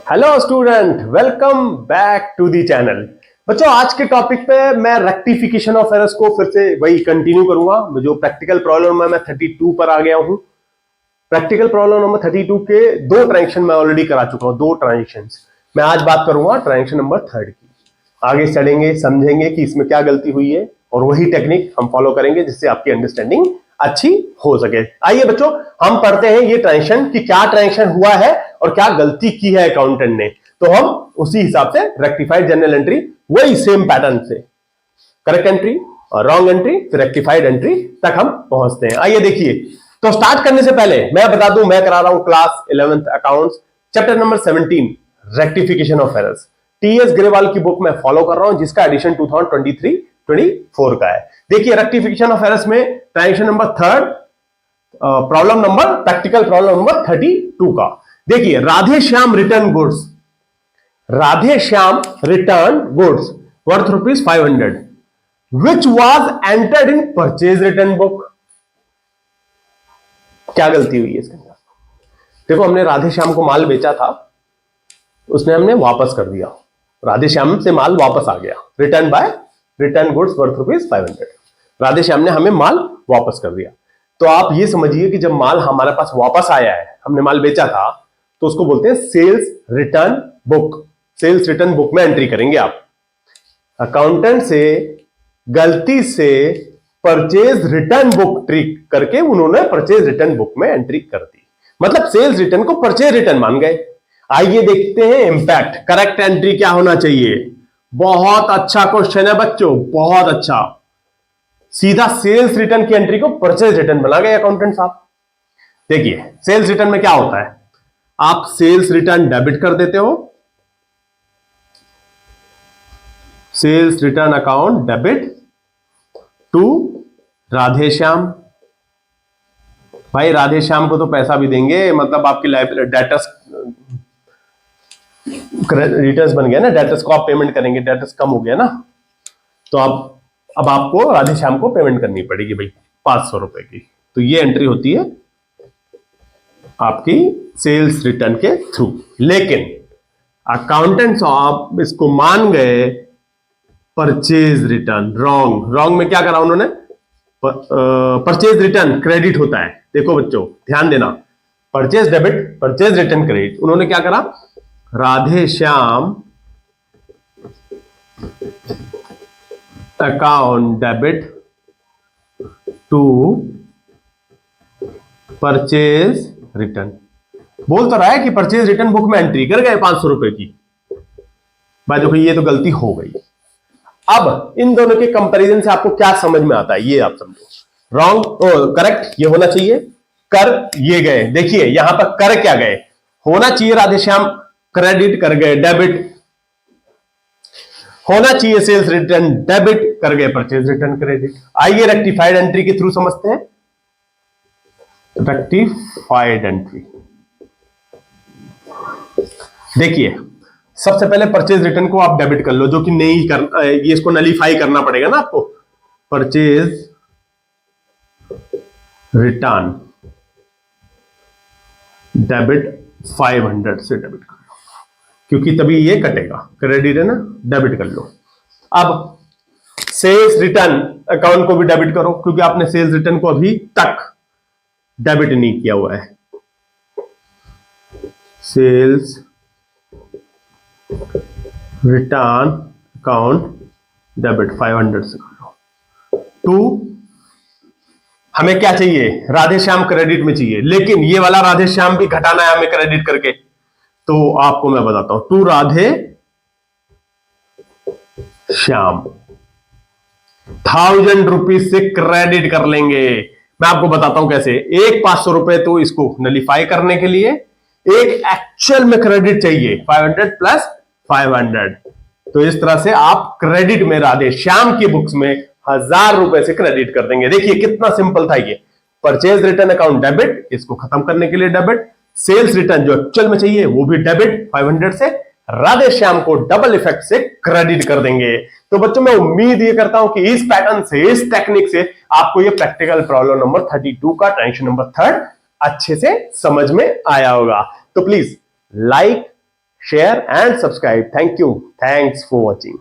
Hello student, welcome back to the channel. बच्चों, आज के टॉपिक पे मैं रेक्टिफिकेशन ऑफ एरर्स को फिर से वही कंटिन्यू करूंगा। जो प्रैक्टिकल प्रॉब्लम है मैं 32 पर आ गया हूं। प्रैक्टिकल प्रॉब्लम नंबर 32 के दो ट्रांजेक्शन मैं ऑलरेडी करा चुका हूं, दो ट्रांजेक्शंस। मैं आज बात करूंगा ट्रांजेक्शन नंबर 3 की। आगे चलेंगे, समझेंगे कि इसमें क्या गलती हुई है और वही टेक्निक हम फॉलो करेंगे जिससे आपकी अंडरस्टैंडिंग अच्छी हो सके। आइए बच्चों, हम पढ़ते हैं ये ट्रांजेक्शन कि क्या ट्रांजेक्शन हुआ है और क्या गलती की है अकाउंटेंट ने। तो हम उसी हिसाब से रेक्टिफाइड जर्नल एंट्री, वही सेम पैटर्न से करेक्ट एंट्री और रॉन्ग एंट्री फिर रेक्टिफाइड एंट्री तक हम पहुंचते हैं। आइए देखिए, तो स्टार्ट करने से पहले मैं बता दूं, मैं करा रहा हूं class 11th accounts, chapter number 17 rectification of errors. TS Grewal की बुक में फॉलो कर रहा हूं, जिसका एडिशन 2023-24 का है। देखिए, रेक्टिफिकेशन ऑफ एरर्स में transaction number 3, problem number, practical problem number 32 का। देखिए, Radhe Shyam return goods, Radhe Shyam return goods worth ₹500 which was entered in purchase return book। क्या गलती हुई है इसके अंदर? देखो, हमने राधे श्याम को माल बेचा था, उसने हमने वापस कर दिया, राधे श्याम से माल वापस आ गया। Return by return goods worth ₹500। Radhe Shyam ने हमें माल वापस कर दिया। तो आप ये समझिए कि जब माल हमारे पास वापस आया है, हमने माल बेचा था, तो उसको बोलते हैं sales return book. Sales return book में एंट्री करेंगे आप। अकाउंटेंट से गलती से परचेज रिटर्न बुक ट्रिक करके उन्होंने परचेज रिटर्न बुक में एंट्री कर दी, मतलब सेल्स रिटर्न को परचेज रिटर्न मान गए। आइए देखते हैं इंपैक्ट। करेक्ट एंट्री क्या होना चाहिए? बहुत अच्छा क्वेश्चन है बच्चों, बहुत अच्छा। सीधा सेल्स रिटर्न की एंट्री को परचेज रिटर्न बना गए अकाउंटेंट साहब। देखिए, सेल्स रिटर्न में क्या होता है, आप सेल्स रिटर्न डेबिट कर देते हो, sales return account debit to Radhe Shyam. भाई, राधे श्याम को तो पैसा भी देंगे, मतलब आपकी डेटर्स क्रेडिटर्स बन गया ना, डेटर्स को आप पेमेंट करेंगे, डेटर्स कम हो गया ना, तो अब आपको राधे श्याम को पेमेंट करनी पड़ेगी भाई 500 रुपए की। तो ये एंट्री होती है आपकी सेल्स रिटर्न के थ्रू। लेकिन अकाउंटेंट साहब इसको मान गए परचेज रिटर्न। रॉन्ग में क्या करा उन्होंने? परचेज रिटर्न क्रेडिट होता है। देखो बच्चों, ध्यान देना, purchase debit, purchase return credit. उन्होंने क्या करा? Radhe Shyam account debit to purchase return. बोल तो रहा है कि परचेज रिटर्न बुक में एंट्री कर गए 500 रुपए की। भाई देखो, ये तो गलती हो गई। अब इन दोनों के कंपैरिजन से आपको क्या समझ में आता है, ये आप समझो। रॉन्ग करेक्ट ये होना चाहिए, कर ये गए। देखिए, यहां पर कर क्या गए होना चाहिए, राधे श्याम क्रेडिट कर गए, डेबिट होना चाहिए, सेल्स रिटर्न डेबिट कर गए, परचेज रिटर्न क्रेडिट। आइए रेक्टिफाइड एंट्री के थ्रू समझते हैं। रेक्टिफाइड एंट्री, देखिए, सबसे पहले परचेज रिटर्न को आप डेबिट कर लो, जो कि नहीं करना, ये इसको नलीफाई करना पड़ेगा ना आपको। परचेज रिटर्न डेबिट 500 से डेबिट कर लो, क्योंकि तभी ये कटेगा। क्रेडिट है ना, डेबिट कर लो। अब सेल्स रिटर्न अकाउंट को भी डेबिट करो, क्योंकि आपने सेल्स रिटर्न को अभी तक डेबिट नहीं किया हुआ है। सेल्स रिटर्न अकाउंट डेबिट 500 से कर लो। 2, हमें क्या चाहिए? राधे श्याम क्रेडिट में चाहिए, लेकिन ये वाला राधे श्याम भी घटाना है हमें क्रेडिट करके। तो आपको मैं बताता हूं, 2 राधे श्याम 1000 रुपीज से क्रेडिट कर लेंगे। मैं आपको बताता हूं कैसे। एक 500 रुपए तो इसको नलीफाई करने के लिए, एक एक्चुअल में क्रेडिट चाहिए 500 प्लस 500। तो इस तरह से आप क्रेडिट में राधे श्याम की बुक्स में 1000 रुपए से क्रेडिट कर देंगे। देखिए कितना सिंपल था ये। परचेज रिटर्न अकाउंट डेबिट, इसको खत्म करने के लिए डेबिट, सेल्स रिटर्न जो एक्चुअल में चाहिए वो भी डेबिट 500 से, राधे श्याम को डबल इफेक्ट से क्रेडिट कर देंगे। तो बच्चों, मैं उम्मीद ये करता हूं कि इस पैटर्न से, इस टेक्निक से आपको ये प्रैक्टिकल प्रॉब्लम नंबर 32 का ट्रांजेक्शन नंबर 3 अच्छे से समझ में आया होगा। तो please like, share and subscribe. Thank you. Thanks for watching.